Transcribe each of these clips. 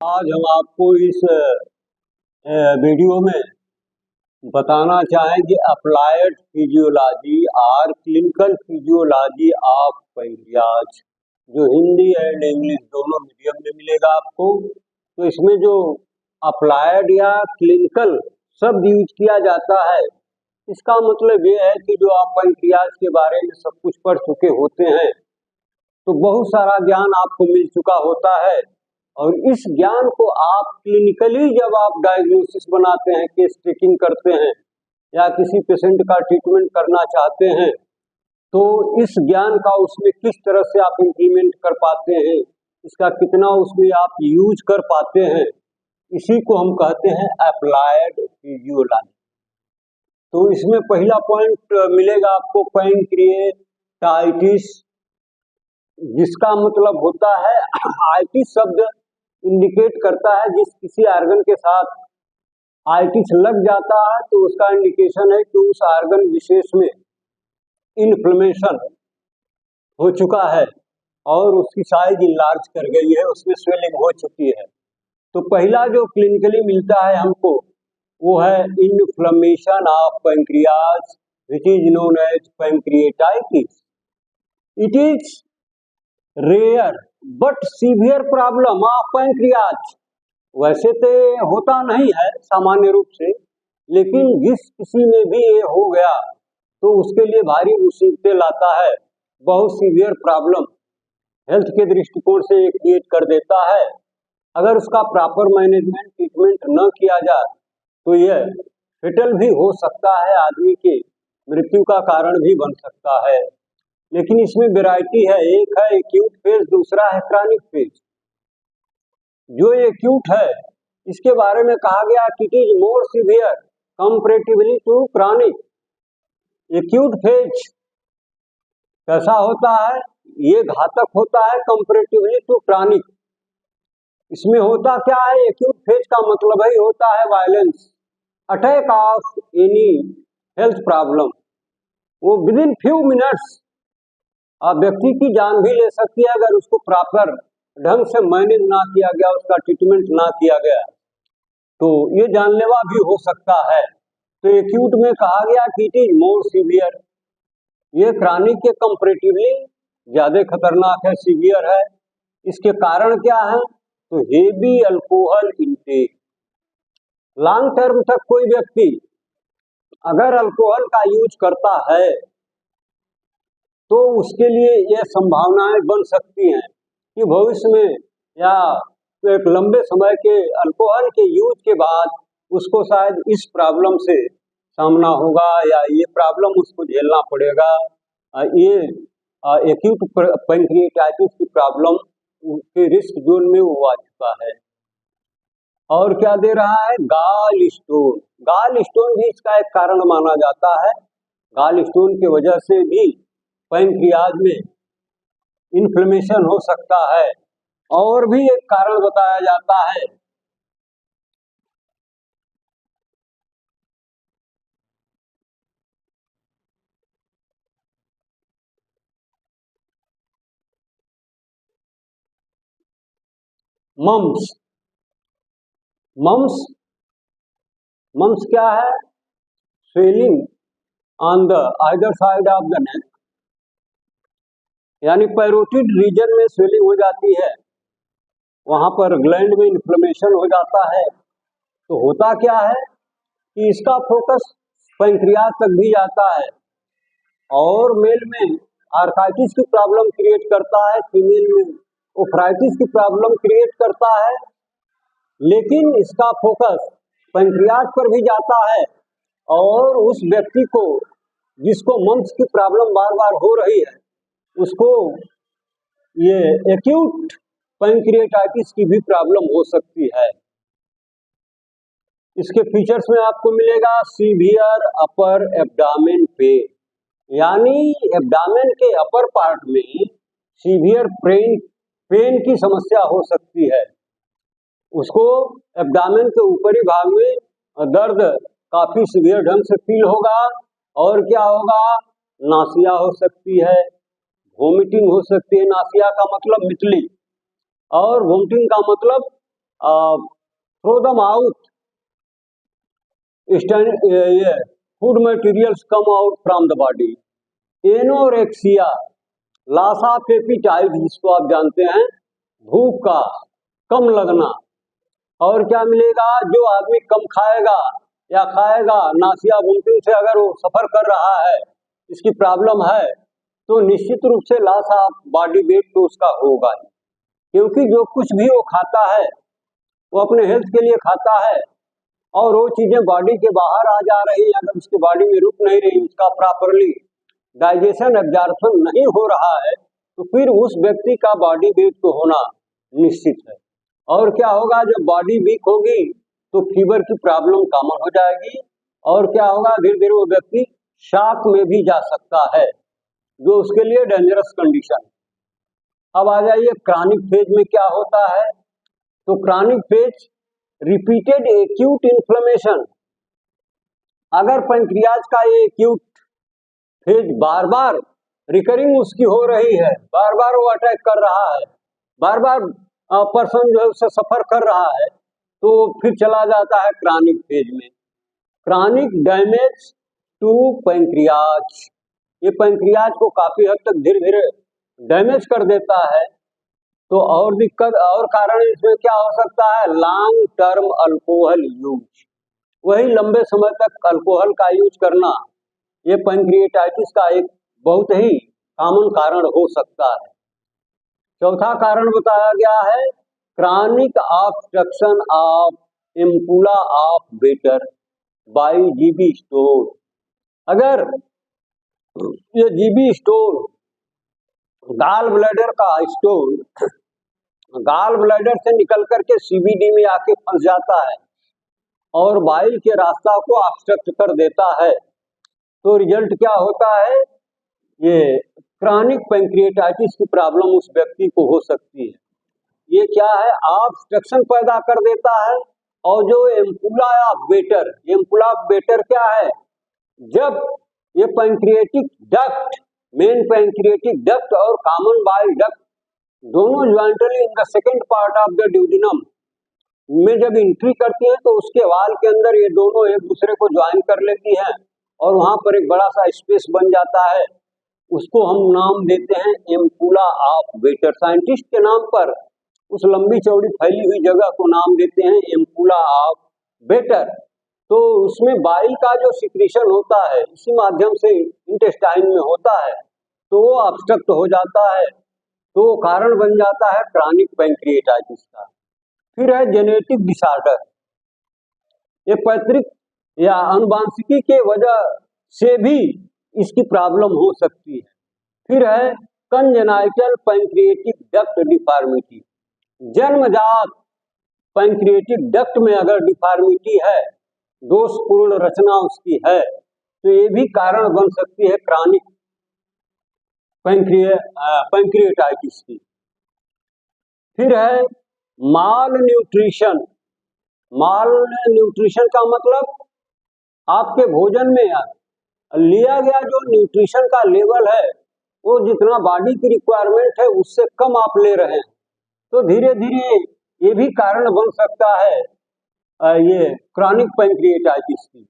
आज हम आपको इस वीडियो में बताना चाहेंगे अप्लाइड फिजियोलॉजी और क्लिनिकल फिजियोलॉजी ऑफ पैंक्रियाज, जो हिंदी एंड इंग्लिश दोनों मीडियम में मिलेगा आपको। तो इसमें जो अप्लाइड या क्लिनिकल शब्द यूज किया जाता है, इसका मतलब ये है कि जो आप पैंक्रियाज के बारे में सब कुछ पढ़ चुके होते हैं तो बहुत सारा ज्ञान आपको मिल चुका होता है, और इस ज्ञान को आप क्लिनिकली जब आप डायग्नोसिस बनाते हैं, केस टेकिंग करते हैं या किसी पेशेंट का ट्रीटमेंट करना चाहते हैं, तो इस ज्ञान का उसमें किस तरह से आप इम्प्लीमेंट कर पाते हैं, इसका कितना उसमें आप यूज कर पाते हैं, इसी को हम कहते हैं अप्लाइड फिजियोलॉजी। तो इसमें पहला पॉइंट मिलेगा आपको पैंक्रिएटाइटिस, जिसका मतलब होता है आइटिस शब्द इंडिकेट करता है जिस किसी आर्गन के साथ आइटिस लग जाता है तो उसका इंडिकेशन है कि उस आर्गन विशेष में इन्फ्लेमेशन हो चुका है और उसकी साइज इनलार्ज कर गई है, उसमें स्वेलिंग हो चुकी है। तो पहला जो क्लिनिकली मिलता है हमको वो है inflammation of pancreas which is known as pancreatitis. It is rare but severe problem of pancreas. वैसे तो होता नहीं है सामान्य रूप से, लेकिन जिस किसी में भी ये हो गया तो उसके लिए भारी मुसीबतें लाता है, बहुत सीवियर प्रॉब्लम हेल्थ के दृष्टिकोण से क्रिएट कर देता है। अगर उसका प्रॉपर मैनेजमेंट ट्रीटमेंट न किया जाए तो यह फेटल भी हो सकता है, आदमी के मृत्यु का कारण भी बन सकता है। लेकिन इसमें वैरायटी है, एक है एक्यूट फेज, दूसरा है क्रॉनिक फेज। जो एक्यूट है इसके बारे में कहा गया कि it is more severe comparatively to chronic. Acute phase कैसा होता है, ये घातक होता है कंपैरेटिवली टू क्रॉनिक। इसमें होता क्या है, एक्यूट फेज का मतलब है होता है violence, attack of any health problem. वो विद इन फ्यू मिनट्स व्यक्ति की जान भी ले सकती है अगर उसको प्रॉपर ढंग से मैनेज ना किया गया, उसका ट्रीटमेंट ना किया गया तो ये जानलेवा भी हो सकता है। तो एक्यूट में कहा गया कि इट इज मोर सीवियर, ये क्रॉनिक के कंपैरेटिवली ज्यादा खतरनाक है, सीवियर है। इसके कारण क्या है, तो heavy alcohol intake. Long term तक कोई व्यक्ति अगर अल्कोहल का यूज करता है तो उसके लिए यह संभावनाएं बन सकती हैं कि भविष्य में या एक लंबे समय के अल्कोहल के यूज के बाद उसको शायद इस प्रॉब्लम से सामना होगा या ये प्रॉब्लम उसको झेलना पड़ेगा। ये एक्यूट पैंक्रिएटाइटिस की प्रॉब्लम के रिस्क जोन में वो आ चुका है। और क्या दे रहा है, गाल स्टोन। गाल स्टोन भी इसका एक कारण माना जाता है। गाल स्टोन की वजह से भी पैंक्रियाज में इन्फ्लेमेशन हो सकता है। और भी एक कारण बताया जाता है, मम्स। मम्स मम्स क्या है, swelling on the either side of the neck, यानी पैरोटिड रीजन में स्वेलिंग हो जाती है, वहां पर ग्लैंड में इन्फ्लेमेशन हो जाता है। तो होता क्या है कि इसका फोकस पैंक्रियाज तक भी जाता है और मेल में आर्थराइटिस की प्रॉब्लम क्रिएट करता है, फीमेल में ओफ्राइटिस की प्रॉब्लम क्रिएट करता है। लेकिन इसका फोकस पैंक्रियाज पर भी जाता है और उस व्यक्ति को जिसको मम्स की प्रॉब्लम बार बार हो रही है उसको ये एक्यूट पैंक्रिएटाइटिस की भी प्रॉब्लम हो सकती है। इसके फीचर्स में आपको मिलेगा सीवियर अपर एब्डामेन पेन, यानी एब्डामेन के अपर पार्ट में सीवियर पेन की समस्या हो सकती है। उसको एब्डामेन के ऊपरी भाग में दर्द काफी सीवियर ढंग से फील होगा। और क्या होगा, नासिया हो सकती है, वोमिटिंग हो सकती है। नासिया का मतलब मितली और वोमिटिंग का मतलब throw them out, food materials come out from the body. Anorexia, loss of appetite जिसको आप जानते हैं, भूख का कम लगना। और क्या मिलेगा, जो आदमी कम खाएगा या खाएगा, नासिया वोमिटिंग से अगर वो सफर कर रहा है, इसकी प्रॉब्लम है, तो निश्चित रूप से लॉस ऑफ बॉडी वेट तो उसका होगा ही, क्योंकि जो कुछ भी वो खाता है वो अपने हेल्थ के लिए खाता है, और वो चीजें बॉडी के बाहर आ जा रही है, अगर उसकी बॉडी में रुक नहीं रही, उसका प्रॉपरली डाइजेशन एब्जॉर्प्शन नहीं हो रहा है, तो फिर उस व्यक्ति का बॉडी वेट तो होना निश्चित है। और क्या होगा, जब बॉडी वीक होगी तो फीवर की प्रॉब्लम कॉमन हो जाएगी, और क्या होगा, धीरे धीरे वो व्यक्ति शॉक में भी जा सकता है, जो उसके लिए डेंजरस कंडीशन। अब आ जाइए क्रॉनिक फेज में क्या होता है। तो chronic phase repeated acute inflammation, अगर पैंक्रियाज का ये एक्यूट फेज बार बार रिकरिंग उसकी हो रही है, बार बार वो अटैक कर रहा है, बार बार पर्सन जो है उससे सफर कर रहा है, तो फिर चला जाता है क्रॉनिक फेज में। क्रॉनिक डैमेज टू पैंक्रियाज, ये पैंक्रियाज को काफी हद तक धीरे धीरे डैमेज कर देता है। तो और दिक्कत और कारण इसमें क्या हो सकता है, लॉन्ग टर्म अल्कोहल यूज, वही लंबे समय तक अल्कोहल का यूज करना, ये पैंक्रिएटाइटिस का एक बहुत ही कॉमन कारण हो सकता है। चौथा कारण बताया गया है chronic obstruction of ampulla of Vater by GB stone. अगर ये जीबी स्टोन, गाल ब्लैडर का स्टोन गाल ब्लैडर से निकल करके सीबीडी में आके फंस जाता है और बाइल के रास्ता को ऑब्स्ट्रक्ट कर देता है, तो रिजल्ट क्या होता है, ये क्रॉनिक पैंक्रिएटाइटिस की प्रॉब्लम उस व्यक्ति को हो सकती है। ये क्या है, ऑब्स्ट्रक्शन पैदा कर देता है। और जो ampulla of better, ampulla of better क्या है, जब ये pancreatic duct, main pancreatic duct और कॉमन बाइल डक्ट दोनों jointly in the second part of the duodenum में जब एंट्री करती है, तो उसके वाल के अंदर ये दोनों एक दूसरे को ज्वाइन कर लेती हैं और वहां पर एक बड़ा सा स्पेस बन जाता है, उसको हम नाम देते हैं एम्पुला ऑफ बेटर। साइंटिस्ट के नाम पर उस लंबी चौड़ी फैली हुई जगह को नाम देते हैं एम्पुला ऑफ बेटर। तो उसमें बाइल का जो सिक्रीशन होता है, इसी माध्यम से इंटेस्टाइन में होता है, तो वो ऑब्स्ट्रक्ट हो जाता है, तो कारण बन जाता है क्रॉनिक पैंक्रिएटाइटिस का। फिर है जेनेटिक डिसऑर्डर, ये पैतृक या अनुवांशिकी के वजह से भी इसकी प्रॉब्लम हो सकती है। फिर है कंजेनाइटल पैंक्रिएटिक डक्ट डिफॉर्मिटी, जन्मजात पैंक्रिएटिक डक्ट में अगर डिफॉर्मिटी है, दोषपूर्ण रचना उसकी है, तो ये भी कारण बन सकती है क्रॉनिक पैंक्रिएटाइटिस की। फिर है माल न्यूट्रिशन, माल न्यूट्रिशन का मतलब आपके भोजन में लिया गया जो न्यूट्रिशन का लेवल है, वो जितना बॉडी की रिक्वायरमेंट है उससे कम आप ले रहे हैं, तो धीरे धीरे ये भी कारण बन सकता है ये क्रॉनिक पैंक्रिएटाइटिस की।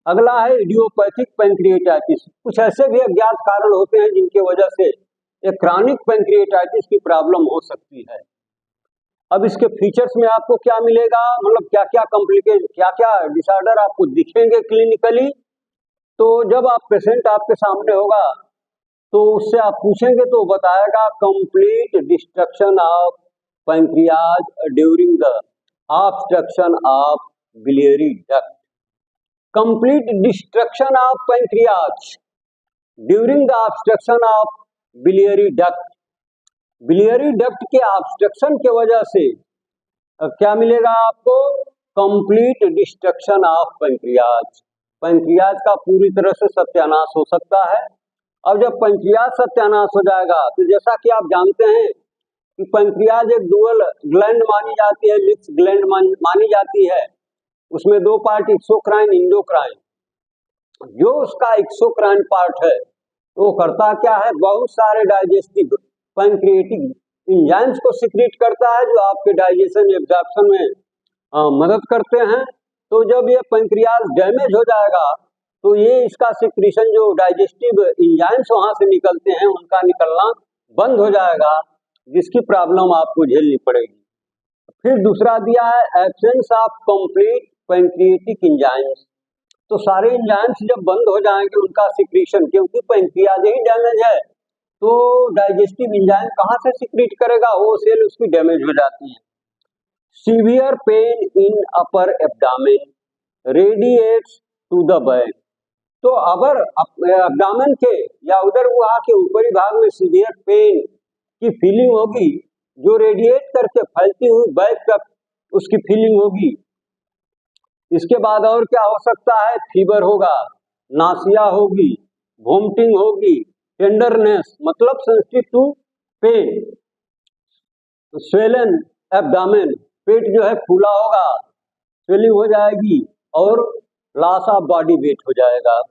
अगला है इडियोपैथिक पैंक्रिएटाइटिस, कुछ ऐसे भी अज्ञात कारण होते हैं जिनके वजह से ये क्रॉनिक पैंक्रिएटाइटिस की प्रॉब्लम हो सकती है। अब इसके फीचर्स में आपको क्या मिलेगा, मतलब क्या क्या कॉम्प्लिकेशन, क्या क्या डिसऑर्डर आपको दिखेंगे क्लिनिकली। तो जब आप पेशेंट आपके सामने होगा तो उससे आप पूछेंगे तो बताएगा complete destruction of pancreas during the obstruction of biliary duct, complete destruction of pancreas during the obstruction of biliary duct. Biliary duct के ऑब्स्ट्रक्शन के वजह से क्या मिलेगा आपको, complete destruction of pancreas, pancreas का पूरी तरह से सत्यानाश हो सकता है। अब जब पैंक्रियाज सत्यानाश हो जाएगा तो जैसा कि आप जानते हैं कि पैंक्रियाज एक डुअल ग्लैंड मानी जाती है, मिक्स ग्लैंड मानी जाती है, उसमें दो पार्ट एक्सोक्राइन इंडोक्राइन। जो उसका एक्सोक्राइन पार्ट है वो करता क्या है, बहुत सारे डाइजेस्टिव पैंक्रिएटिक एंजाइम्स को सिक्रीट करता है जो आपके डाइजेशन एब्जॉर्प्शन में मदद करते हैं। तो जब ये पैंक्रियाज डैमेज हो जाएगा तो ये इसका सिक्रीशन जो डाइजेस्टिव एंजाइम्स वहां से निकलते हैं उनका निकलना बंद हो जाएगा, जिसकी प्रॉब्लम आपको झेलनी पड़ेगी। फिर दूसरा दिया है absence of complete pancreatic enzymes. तो सारे एंजाइम्स जब बंद हो जाएंगे उनका सिक्रीशन, क्योंकि पैंक्रियाज ही डैमेज है तो डाइजेस्टिव एंजाइम कहाँ से सिक्रीट करेगा, वो सेल उसकी डैमेज हो जाती है। Severe pain in upper abdomen radiates to the back. तो अगर एब्डामेन के या उदर गुहा के ऊपरी भाग में सीवियर पेन की फीलिंग होगी जो रेडिएट करके फैलती हुई बैक तक उसकी फीलिंग होगी। इसके बाद और क्या हो सकता है, फीवर होगा, नासिया होगी, वोमिटिंग होगी, टेंडरनेस मतलब सेंसिटिव टू पेन, स्वेलन एब्डामेन पेट जो है फूला होगा, स्वेलिंग हो जाएगी और लॉस ऑफ बॉडी वेट हो जाएगा।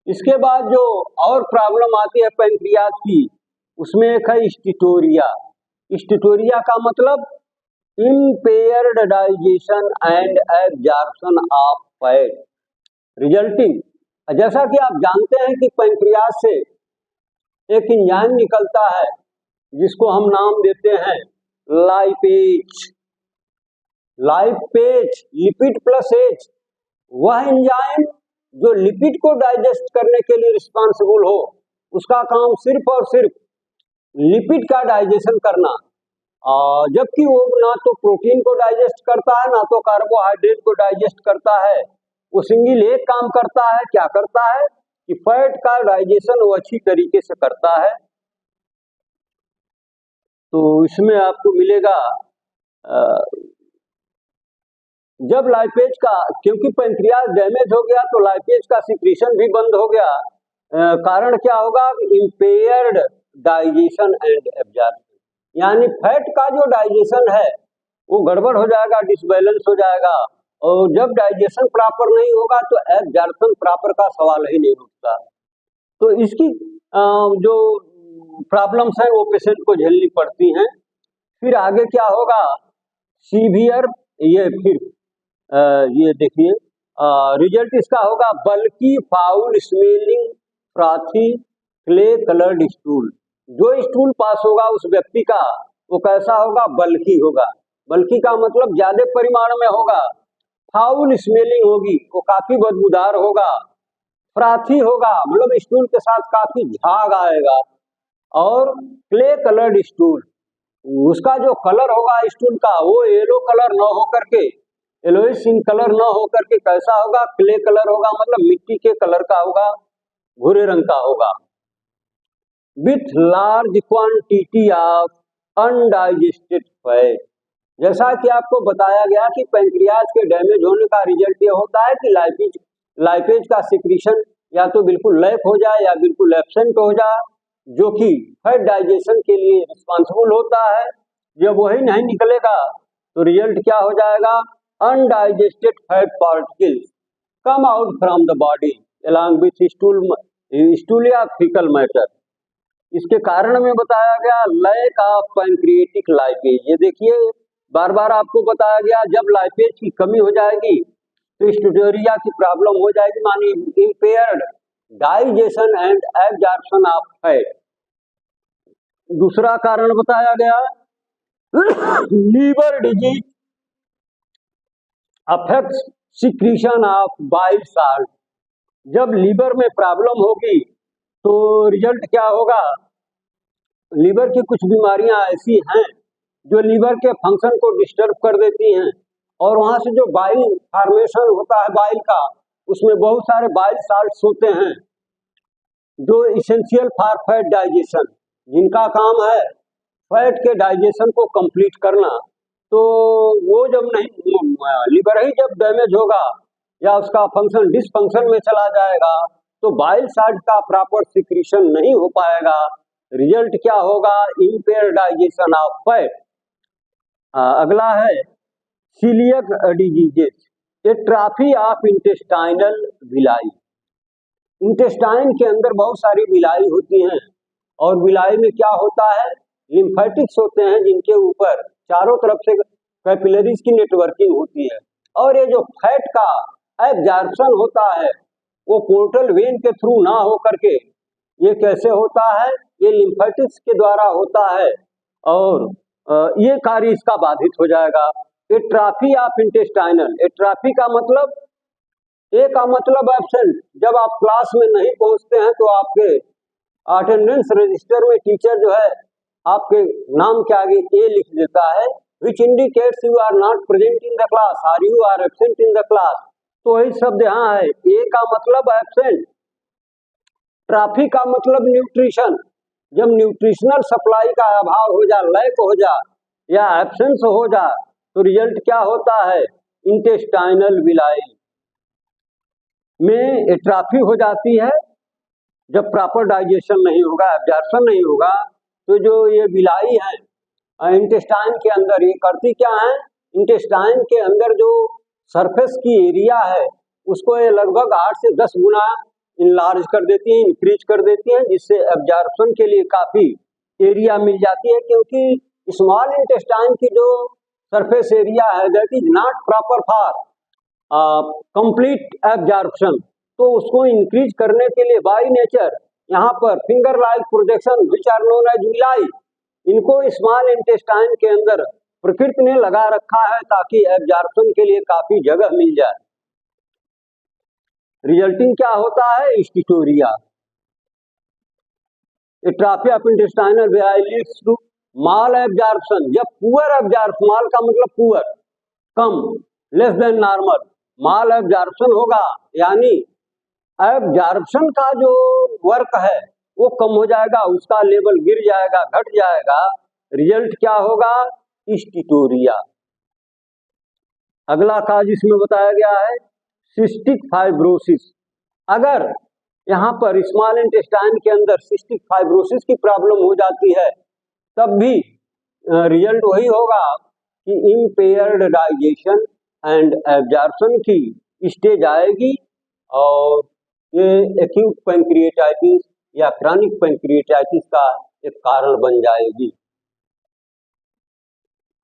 इसके बाद जो और प्रॉब्लम आती है पैंक्रियाज की उसमें एक है स्टिटोरिया। स्टिटोरिया का मतलब impaired digestion and absorption of fat resulting. जैसा कि आप जानते हैं कि पैंक्रियाज से एक एंजाइम निकलता है जिसको हम नाम देते हैं lipase. Lipase lipid plus H, वह एंजाइम जो लिपिड को डाइजेस्ट करने के लिए रिस्पांसिबल हो, उसका काम सिर्फ और सिर्फ लिपिड का डाइजेशन करना, जबकि वो ना तो प्रोटीन को डाइजेस्ट करता है ना तो कार्बोहाइड्रेट को डाइजेस्ट करता है। वो सिंगल एक काम करता है, क्या करता है कि फैट का डाइजेशन वो अच्छी तरीके से करता है। तो इसमें आपको मिलेगा जब लाइपेज का, क्योंकि पैंक्रियाज डैमेज हो गया तो लाइपेज का सिक्रीशन भी बंद हो गया, कारण क्या होगा, इम्पेयर्ड डाइजेशन एंड एब्जॉर्प्शन, यानी फैट का जो डाइजेशन है वो गड़बड़ हो जाएगा, डिसबैलेंस हो जाएगा, और जब डाइजेशन प्रॉपर नहीं होगा तो एब्जॉर्प्शन प्रॉपर का सवाल ही नहीं उठता। तो इसकी जो प्रॉब्लम्स हैं वो पेशेंट को झेलनी पड़ती हैं। फिर आगे क्या होगा, सीवियर, ये देखिए रिजल्ट इसका होगा बल्कि foul smelling frothy clay coloured stool. जो स्टूल पास होगा उस व्यक्ति का वो कैसा होगा, बल्कि होगा। बल्कि का मतलब ज्यादा परिमाण में होगा, फाउल स्मेलिंग होगी, वो काफी बदबूदार होगा, फ्राथी होगा मतलब स्टूल के साथ काफी झाग आएगा, और क्ले कलर्ड स्टूल, उसका जो कलर होगा स्टूल का वो येलो कलर न होकर के, येलोइश इन कलर न होकर के कैसा होगा, क्ले कलर होगा, मतलब मिट्टी के कलर का होगा, भूरे रंग का होगा। With large quantity of undigested fat. जैसा कि आपको बताया गया कि पैंक्रियाज के डैमेज होने का रिजल्ट ये होता है कि लाइपेज का सिक्रीशन या तो बिल्कुल लैक हो जाए या बिल्कुल एब्सेंट हो जाए, जो कि फैट डाइजेशन के लिए रिस्पांसिबल होता है। जब वही नहीं निकलेगा तो रिजल्ट क्या हो जाएगा, undigested fat particles come out from the body along with stool या फीकल मैटर। इसके कारण में बताया गया लैक ऑफ पैंक्रियाटिक लाइपेज। ये देखिए बार बार आपको बताया गया जब लाइपेज की कमी हो जाएगी तो स्टिटोरिया की प्रॉब्लम हो जाएगी, मानी impaired digestion and absorption of fat. दूसरा कारण बताया गया liver disease affects secretion of bile salt. जब लीवर में प्रॉब्लम होगी तो रिजल्ट क्या होगा, लीवर की कुछ बीमारियां ऐसी हैं जो लीवर के फंक्शन को डिस्टर्ब कर देती हैं, और वहां से जो बाइल फॉर्मेशन होता है बाइल का, उसमें बहुत सारे बाइल साल्ट्स होते हैं जो इसेंशियल फॉर फैट डाइजेशन, जिनका काम है फैट के डाइजेशन को कंप्लीट करना। तो वो जब नहीं, लीवर ही जब डैमेज होगा या उसका फंक्शन डिसफंक्शन में चला जाएगा तो बाइल साल्ट का प्रॉपर सिक्रीशन नहीं हो पाएगा। रिजल्ट क्या होगा, इम्पेयर डाइजेशन ऑफ फैट। अगला है coeliac diseases, atrophy of intestinal villi. Intestine के अंदर बहुत सारी विलाई होती हैं और विलाई में क्या होता है लिम्फेटिक्स होते हैं जिनके ऊपर चारों तरफ से कैपिलरीज की नेटवर्किंग होती है। और ये जो फैट का एब्जॉर्प्शन होता है वो पोर्टल वेन के थ्रू ना हो करके ये कैसे होता है, ये लिम्फेटिक्स के द्वारा होता है और ये कार्य इसका बाधित हो जाएगा। एट्राफी ऑफ इंटेस्टाइनल, एट्राफी का मतलब, ए का मतलब एब्सेंट। जब आप क्लास में नहीं पहुंचते हैं तो आपके अटेंडेंस रजिस्टर में टीचर जो है आपके नाम के आगे ए लिख देता है, which indicates you are not present in the class or you are absent in the class। तो वही शब्द यहाँ है, ए का मतलब एब्सेंट, ट्राफी का मतलब न्यूट्रिशन। जब न्यूट्रिशनल सप्लाई का अभाव हो जा, लैक हो जा या एब्सेंस हो जा तो रिजल्ट क्या होता है, इंटेस्टाइनल विलाई में एट्राफी हो जाती है। जब प्रॉपर डाइजेशन नहीं होगा, एब्जॉर्प्शन नहीं होगा, तो जो ये विलाई है इंटेस्टाइन के अंदर, ये करती क्या है, इंटेस्टाइन के अंदर जो सरफेस की एरिया है उसको ये लगभग 8 से 10 गुना इनलार्ज कर देती है, इंक्रीज कर देती है, जिससे एब्जॉर्प्शन के लिए काफी एरिया मिल जाती है। क्योंकि स्मॉल इंटेस्टाइन की जो सरफेस एरिया है that is not proper for complete absorption, तो उसको इंक्रीज करने के लिए बाय नेचर यहाँ पर finger like projection which are known as villi, इनको स्मॉल इंटेस्टाइन के अंदर प्रकृति ने लगा रखा है ताकि एब्जॉर्प्शन के लिए काफी जगह मिल जाए। रिजल्टिंग क्या होता है, steatorrhoea. Atrophy of intestinal villi leads to mal absorption. जब पुअर एब्जॉर्प्शन, माल का मतलब पुअर, कम, less than normal, mal absorption होगा यानी एब्जॉर्प्शन का जो वर्क है वो कम हो जाएगा, उसका लेवल गिर जाएगा, घट जाएगा। रिजल्ट क्या होगा, स्टिटोरिया। अगला काज इसमें बताया गया है सिस्टिक फाइब्रोसिस। अगर यहाँ पर स्मॉल इंटेस्टाइन के अंदर सिस्टिक फाइब्रोसिस की प्रॉब्लम हो जाती है तब भी रिजल्ट वही होगा कि इम्पेयर्ड डाइजेशन एंड एब्जॉर्प्शन की स्टेज आएगी और ये एक्यूट पैंक्रिएटाइटिस या क्रॉनिक पैंक्रिएटाइटिस का एक कारण बन जाएगी।